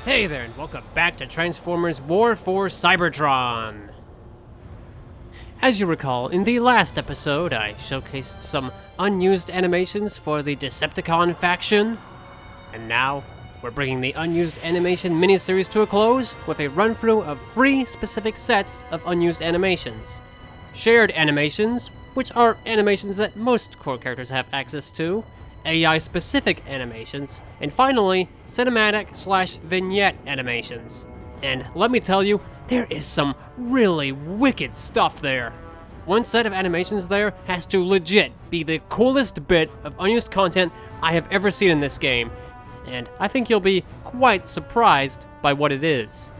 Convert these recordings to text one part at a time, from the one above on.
Hey there, and welcome back to Transformers War for Cybertron! As you recall, in the last episode, I showcased some unused animations for the Decepticon faction, and now we're bringing the unused animation miniseries to a close with a run-through of 3 specific sets of unused animations. Shared animations, which are animations that most core characters have access to, AI-specific animations, and finally, cinematic/vignette animations. And let me tell you, there is some really wicked stuff there. One set of animations there has to legit be the coolest bit of unused content I have ever seen in this game, and I think you'll be quite surprised by what it is.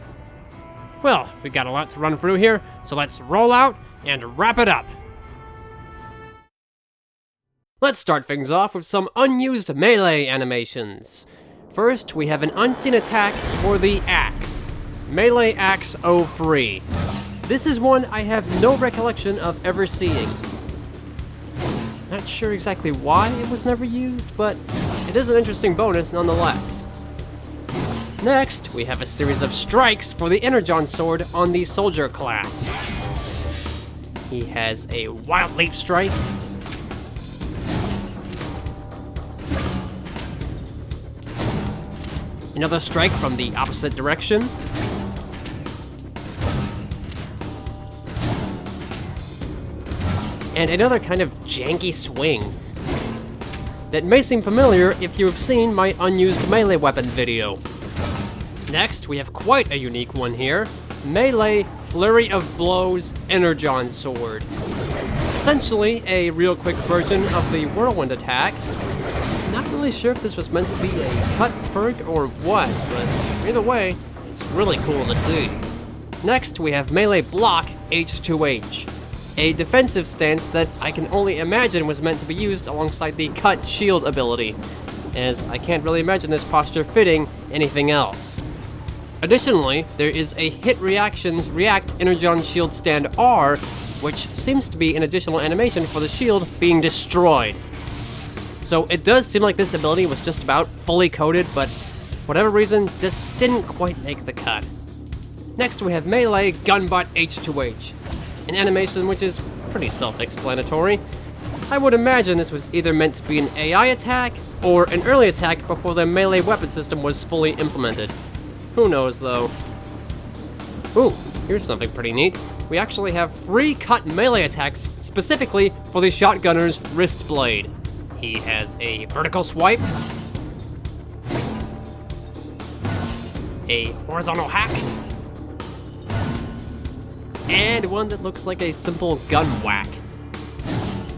Well, we got a lot to run through here, so let's roll out and wrap it up. Let's start things off with some unused melee animations. First, we have an unseen attack for the Axe. Melee Axe 03. This is one I have no recollection of ever seeing. Not sure exactly why it was never used, but it is an interesting bonus nonetheless. Next, we have a series of strikes for the Energon Sword on the Soldier class. He has a Wild Leap Strike, another strike from the opposite direction, and another kind of janky swing that may seem familiar if you have seen my unused melee weapon video. Next, we have quite a unique one here, Melee Flurry of Blows Energon Sword. Essentially a real quick version of the Whirlwind attack. Not really sure if this was meant to be a cut perk or what, but either way, it's really cool to see. Next, we have Melee Block H2H, a defensive stance that I can only imagine was meant to be used alongside the Cut Shield ability, as I can't really imagine this posture fitting anything else. Additionally, there is a Hit Reactions React Energon Shield Stand R, which seems to be an additional animation for the shield being destroyed. So it does seem like this ability was just about fully coded, but for whatever reason, just didn't quite make the cut. Next we have Melee Gunbutt H2H, an animation which is pretty self-explanatory. I would imagine this was either meant to be an AI attack, or an early attack before the melee weapon system was fully implemented. Who knows though. Ooh, here's something pretty neat. We actually have 3 cut melee attacks specifically for the Shotgunner's Wrist Blade. He has a vertical swipe, a horizontal hack, and one that looks like a simple gun whack.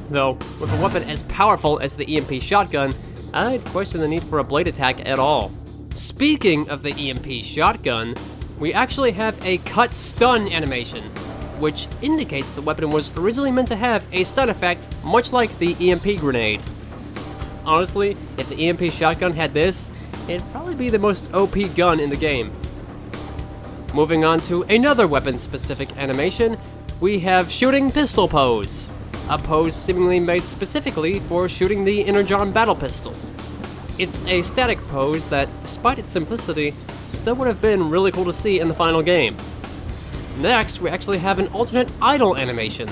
Though, with a weapon as powerful as the EMP shotgun, I'd question the need for a blade attack at all. Speaking of the EMP shotgun, we actually have a cut stun animation, which indicates the weapon was originally meant to have a stun effect much like the EMP grenade. Honestly, if the EMP shotgun had this, it'd probably be the most OP gun in the game. Moving on to another weapon-specific animation, we have Shooting Pistol Pose, a pose seemingly made specifically for shooting the Energon Battle Pistol. It's a static pose that, despite its simplicity, still would have been really cool to see in the final game. Next, we actually have an alternate idle animation,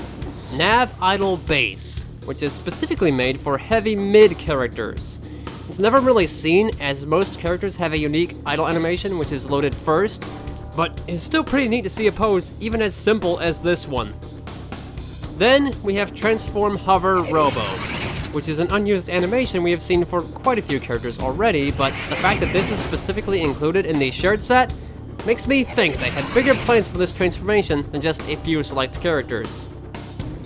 Nav Idle Base, which is specifically made for heavy mid characters. It's never really seen, as most characters have a unique idle animation which is loaded first, but it's still pretty neat to see a pose even as simple as this one. Then we have Transform Hover Robo, which is an unused animation we have seen for quite a few characters already, but the fact that this is specifically included in the shared set makes me think they had bigger plans for this transformation than just a few select characters.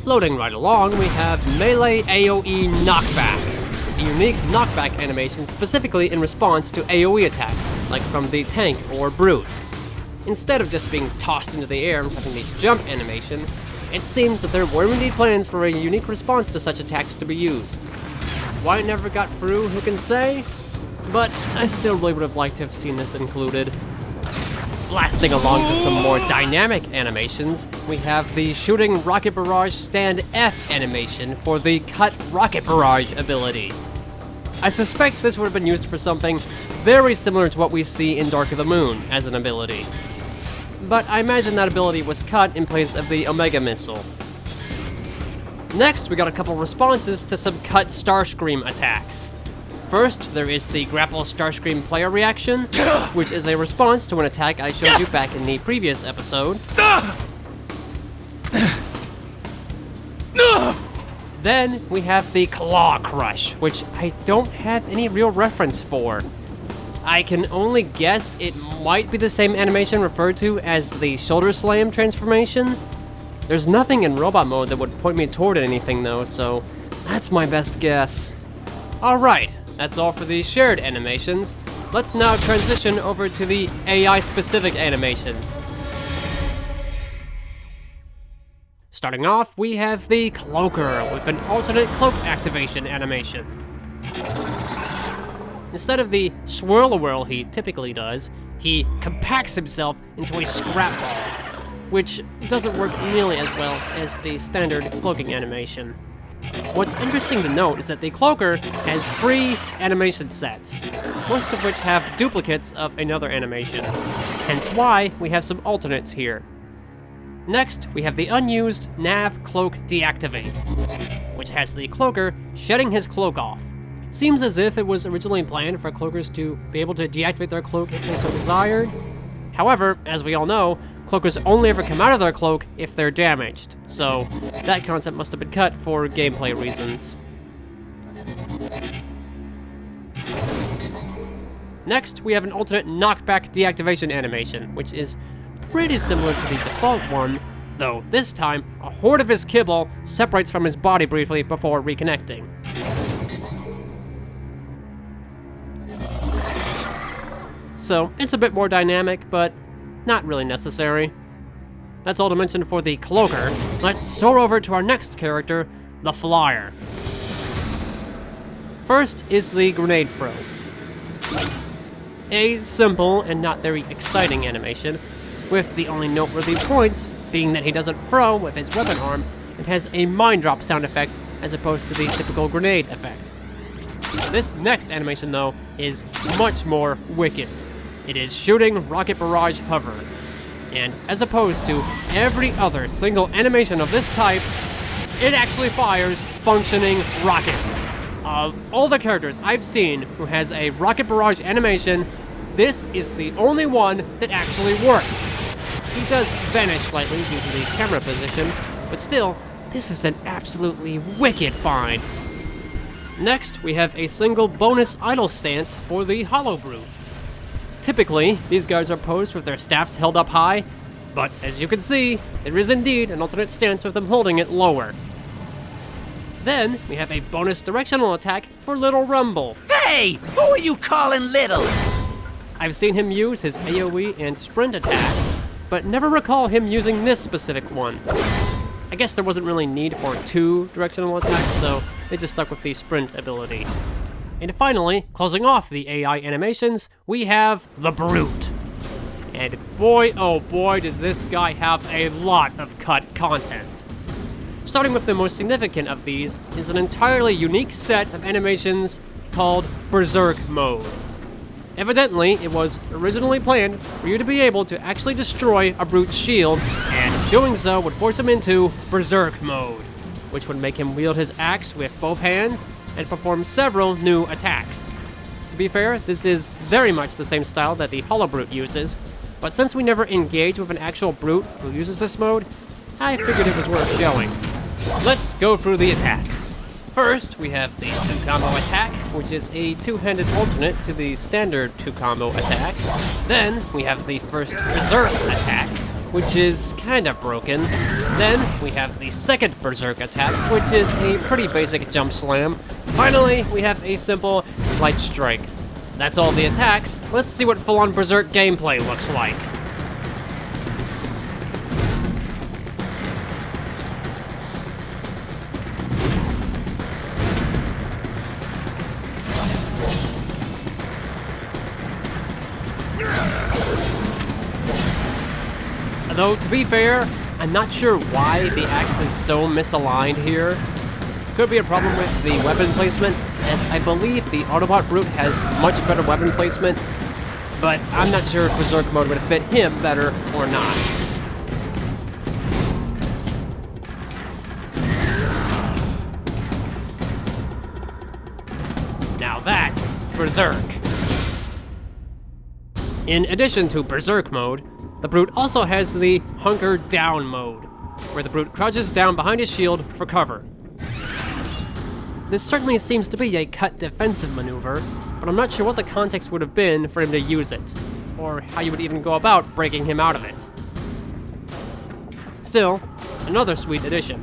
Floating right along, we have Melee AoE Knockback, a unique knockback animation specifically in response to AoE attacks, like from the tank or brute. Instead of just being tossed into the air and having the jump animation, it seems that there were indeed plans for a unique response to such attacks to be used. Why it never got through, who can say? But I still really would have liked to have seen this included. Blasting along to some more dynamic animations, we have the Shooting Rocket Barrage Stand F animation for the Cut Rocket Barrage ability. I suspect this would have been used for something very similar to what we see in Dark of the Moon as an ability. But I imagine that ability was cut in place of the Omega Missile. Next, we got a couple responses to some cut Starscream attacks. First, there is the Grapple Starscream player reaction, which is a response to an attack I showed you back in the previous episode. Then, we have the Claw Crush, which I don't have any real reference for. I can only guess it might be the same animation referred to as the Shoulder Slam transformation. There's nothing in robot mode that would point me toward anything though, so that's my best guess. Alright, that's all for the shared animations. Let's now transition over to the AI-specific animations. Starting off, we have the Cloaker with an alternate cloak activation animation. Instead of the swirl-a-whirl he typically does, he compacts himself into a scrap ball, which doesn't work nearly as well as the standard cloaking animation. What's interesting to note is that the Cloaker has 3 animation sets, most of which have duplicates of another animation, hence why we have some alternates here. Next, we have the Unused Nav Cloak Deactivate, which has the Cloaker shedding his cloak off. Seems as if it was originally planned for cloakers to be able to deactivate their cloak if they so desired. However, as we all know, cloakers only ever come out of their cloak if they're damaged, so that concept must have been cut for gameplay reasons. Next, we have an alternate knockback deactivation animation, which is pretty similar to the default one, though this time, a horde of his kibble separates from his body briefly before reconnecting. So, it's a bit more dynamic, but not really necessary. That's all to mention for the Cloaker. Let's soar over to our next character, the Flyer. First is the Grenade Throw. A simple and not very exciting animation, with the only noteworthy points being that he doesn't throw with his weapon arm and has a mine drop sound effect as opposed to the typical grenade effect. This next animation, though, is much more wicked. It is shooting Rocket Barrage Hover, and as opposed to every other single animation of this type, it actually fires functioning rockets. Of all the characters I've seen who has a Rocket Barrage animation, this is the only one that actually works. He does vanish slightly due to the camera position, but still, this is an absolutely wicked find. Next, we have a single bonus idle stance for the Hollow Brute. Typically, these guys are posed with their staffs held up high, but as you can see, there is indeed an alternate stance with them holding it lower. Then, we have a bonus directional attack for Little Rumble. Hey! Who are you calling little? I've seen him use his AoE and sprint attack, but never recall him using this specific one. I guess there wasn't really need for 2 directional attacks, so they just stuck with the sprint ability. And finally, closing off the AI animations, we have the Brute. And boy, oh boy, does this guy have a lot of cut content. Starting with the most significant of these is an entirely unique set of animations called Berserk Mode. Evidently, it was originally planned for you to be able to actually destroy a Brute's shield, and doing so would force him into Berserk Mode, which would make him wield his axe with both hands and perform several new attacks. To be fair, this is very much the same style that the Hollow Brute uses, but since we never engage with an actual Brute who uses this mode, I figured it was worth showing. Let's go through the attacks. First, we have the 2-combo attack, which is a 2-handed alternate to the standard 2-combo attack. Then, we have the first Berserk attack, which is kinda broken. Then, we have the second Berserk attack, which is a pretty basic jump slam. Finally, we have a simple Light Strike. That's all the attacks. Let's see what full-on Berserk gameplay looks like. Though, to be fair, I'm not sure why the axe is so misaligned here. Could be a problem with the weapon placement, as I believe the Autobot Brute has much better weapon placement, but I'm not sure if Berserk mode would fit him better or not. Now that's Berserk. In addition to Berserk mode, the Brute also has the Hunker Down mode, where the Brute crouches down behind his shield for cover. This certainly seems to be a cut defensive maneuver, but I'm not sure what the context would have been for him to use it, or how you would even go about breaking him out of it. Still, another sweet addition.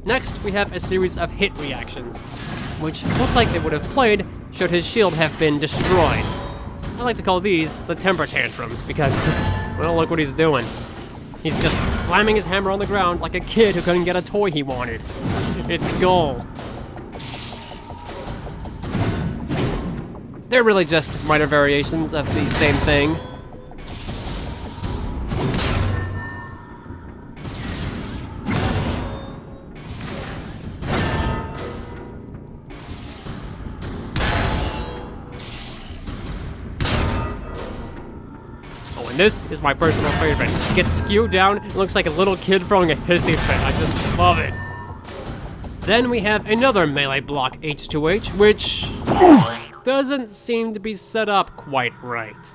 Next, we have a series of hit reactions, which look like they would have played should his shield have been destroyed. I like to call these the temper tantrums because, well, look what he's doing. He's just slamming his hammer on the ground like a kid who couldn't get a toy he wanted. It's gold. They're really just minor variations of the same thing. This is my personal favorite. He gets skewed down and looks like a little kid throwing a hissy fit. I just love it. Then we have another melee block H2H, which doesn't seem to be set up quite right.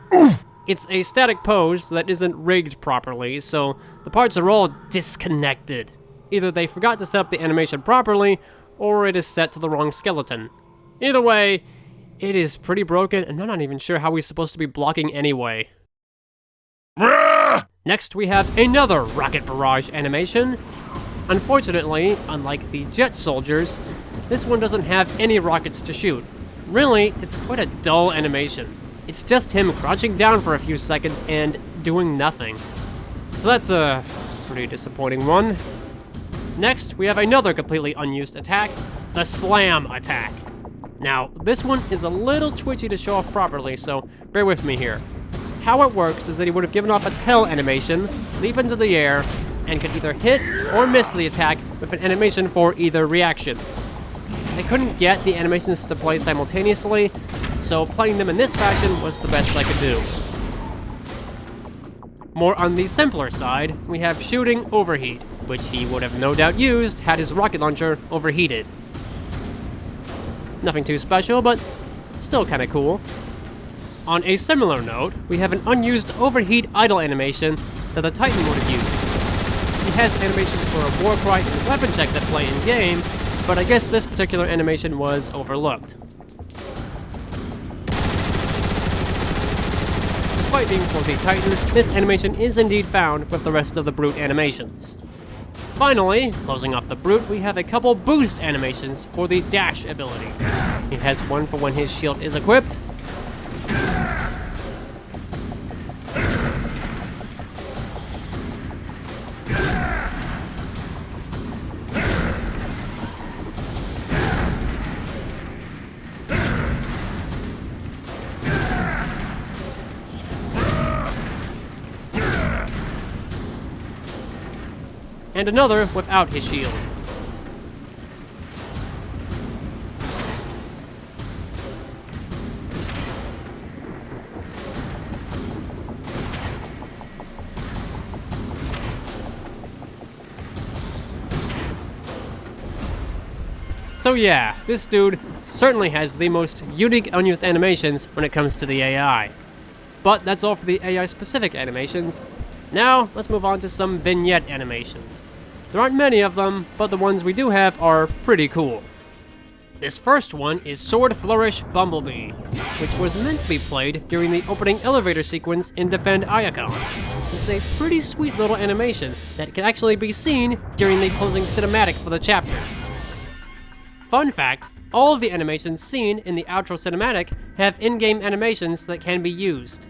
It's a static pose that isn't rigged properly, so the parts are all disconnected. Either they forgot to set up the animation properly, or it is set to the wrong skeleton. Either way, it is pretty broken, and I'm not even sure how he's supposed to be blocking anyway. Next, we have another rocket barrage animation. Unfortunately, unlike the Jet Soldiers, this one doesn't have any rockets to shoot. Really, it's quite a dull animation. It's just him crouching down for a few seconds and doing nothing. So that's a pretty disappointing one. Next, we have another completely unused attack, the Slam attack. Now, this one is a little twitchy to show off properly, so bear with me here. How it works is that he would have given off a tail animation, leap into the air, and could either hit or miss the attack with an animation for either reaction. I couldn't get the animations to play simultaneously, so playing them in this fashion was the best I could do. More on the simpler side, we have shooting overheat, which he would have no doubt used had his rocket launcher overheated. Nothing too special, but still kinda cool. On a similar note, we have an unused overheat idle animation that the Titan would have used. He has animations for a war cry and weapon check that play in-game, but I guess this particular animation was overlooked. Despite being for the Titan, this animation is indeed found with the rest of the Brute animations. Finally, closing off the Brute, we have a couple boost animations for the dash ability. He has one for when his shield is equipped, and another without his shield. So yeah, this dude certainly has the most unique unused animations when it comes to the AI. But that's all for the AI-specific animations. Now, let's move on to some vignette animations. There aren't many of them, but the ones we do have are pretty cool. This first one is Sword Flourish Bumblebee, which was meant to be played during the opening elevator sequence in Defend Iacon. It's a pretty sweet little animation that can actually be seen during the closing cinematic for the chapter. Fun fact, all of the animations seen in the outro cinematic have in-game animations that can be used.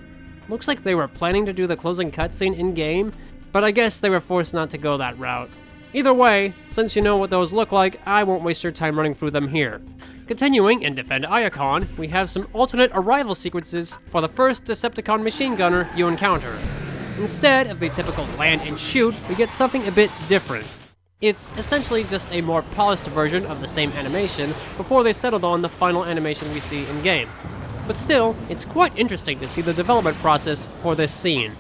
Looks like they were planning to do the closing cutscene in-game, but I guess they were forced not to go that route. Either way, since you know what those look like, I won't waste your time running through them here. Continuing in Defend Iacon, we have some alternate arrival sequences for the first Decepticon machine gunner you encounter. Instead of the typical land and shoot, we get something a bit different. It's essentially just a more polished version of the same animation before they settled on the final animation we see in-game. But still, it's quite interesting to see the development process for this scene.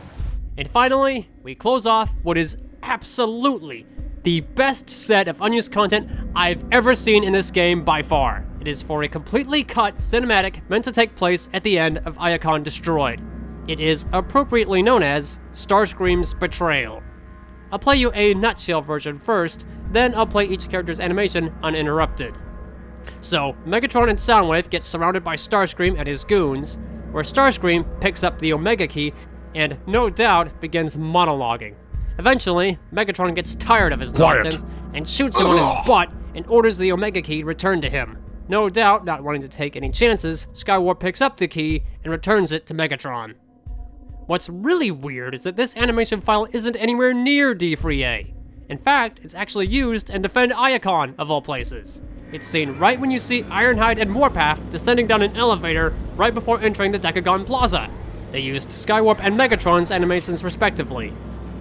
And finally, we close off what is absolutely the best set of unused content I've ever seen in this game by far. It is for a completely cut cinematic meant to take place at the end of Iacon Destroyed. It is appropriately known as Starscream's Betrayal. I'll play you a nutshell version first, then I'll play each character's animation uninterrupted. So, Megatron and Soundwave get surrounded by Starscream and his goons, where Starscream picks up the Omega Key and, no doubt, begins monologuing. Eventually, Megatron gets tired of his nonsense and shoots him on his butt and orders the Omega Key returned to him. No doubt, not wanting to take any chances, Skywarp picks up the key and returns it to Megatron. What's really weird is that this animation file isn't anywhere near D3A. In fact, it's actually used in Defend Iacon, of all places. It's seen right when you see Ironhide and Warpath descending down an elevator right before entering the Decagon Plaza. They used Skywarp and Megatron's animations respectively.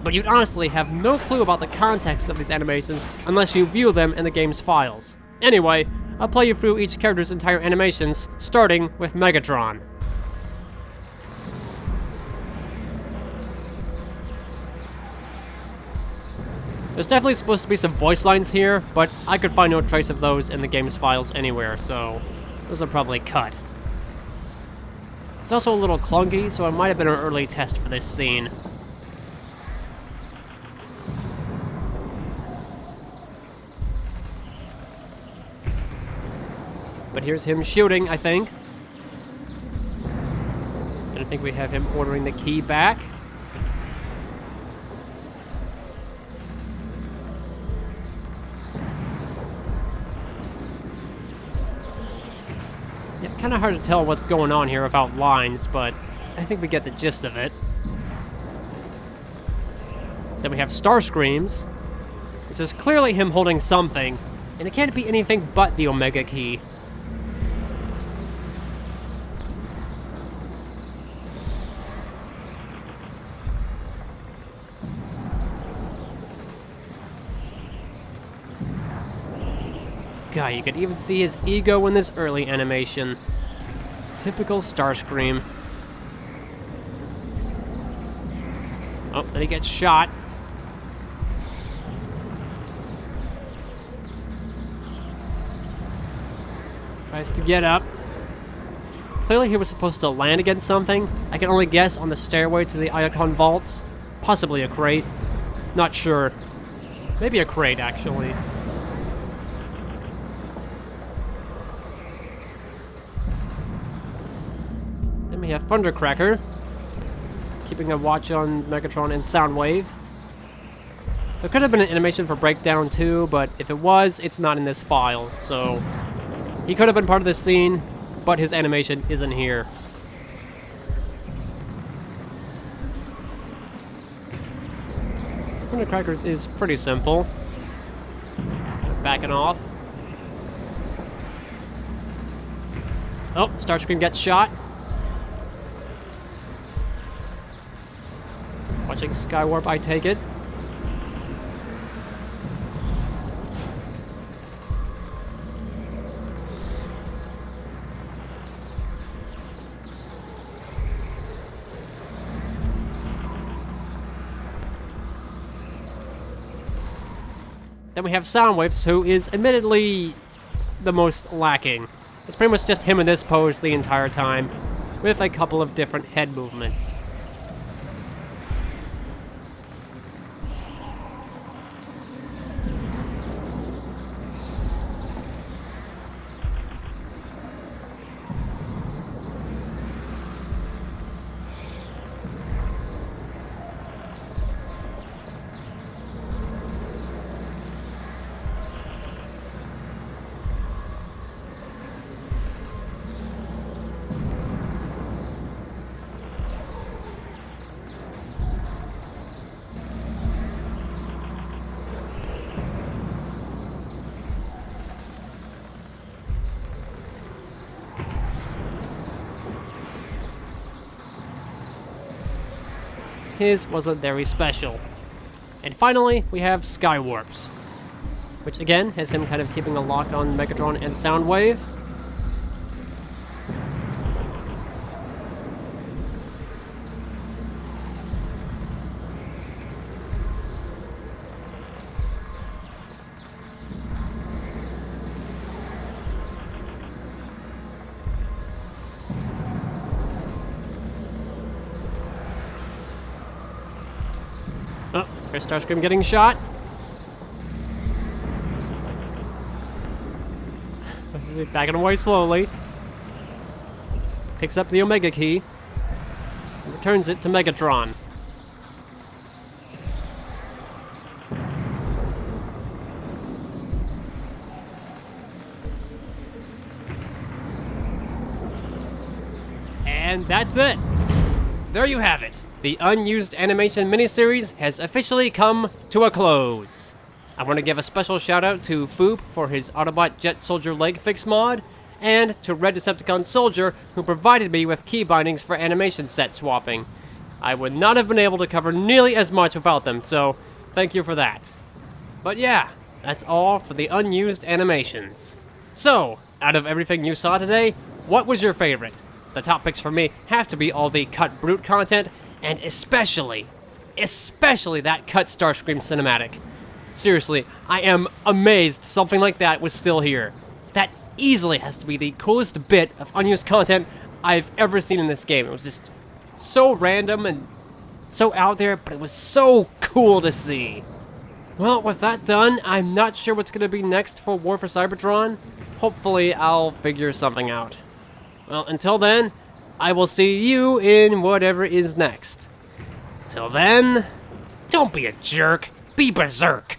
But you'd honestly have no clue about the context of these animations unless you view them in the game's files. Anyway, I'll play you through each character's entire animations, starting with Megatron. There's definitely supposed to be some voice lines here, but I could find no trace of those in the game's files anywhere, so those are probably cut. It's also a little clunky, so it might have been an early test for this scene. But here's him shooting, I think. And I think we have him ordering the key back. Yeah, kind of hard to tell what's going on here without lines, but I think we get the gist of it. Then we have Starscreams, which is clearly him holding something, and it can't be anything but the Omega Key. God, you could even see his ego in this early animation. Typical Starscream. Oh, then he gets shot. Tries to get up. Clearly he was supposed to land against something. I can only guess on the stairway to the Iacon vaults. Possibly a crate. Not sure. Maybe a crate, actually. We have Thundercracker, keeping a watch on Megatron and Soundwave. There could have been an animation for Breakdown too, but if it was, it's not in this file, so he could have been part of this scene, but his animation isn't here. Thundercrackers is pretty simple. Backing off. Oh, Starscream gets shot. Watching Skywarp, I take it. Then we have Soundwaves, who is admittedly the most lacking. It's pretty much just him in this pose the entire time, with a couple of different head movements. His wasn't very special. And finally, we have Skywarps. which again has him kind of keeping a lock on Megatron and Soundwave. Oh, there's Starscream getting shot. Backing away slowly. Picks up the Omega Key. And returns it to Megatron. And that's it. There you have it. The Unused animation miniseries has officially come to a close. I want to give a special shout out to Foop for his Autobot Jet Soldier leg fix mod, and to Red Decepticon Soldier, who provided me with key bindings for animation set swapping. I would not have been able to cover nearly as much without them, so thank you for that. But yeah, that's all for the Unused animations. So, out of everything you saw today, what was your favorite? The top picks for me have to be all the Cut Brute content, and especially that Cut Starscream cinematic. Seriously, I am amazed something like that was still here. That easily has to be the coolest bit of unused content I've ever seen in this game. It was just so random and so out there, but it was so cool to see. Well, with that done, I'm not sure what's going to be next for War for Cybertron. Hopefully, I'll figure something out. Well, until then, I will see you in whatever is next. Till then, don't be a jerk, be berserk.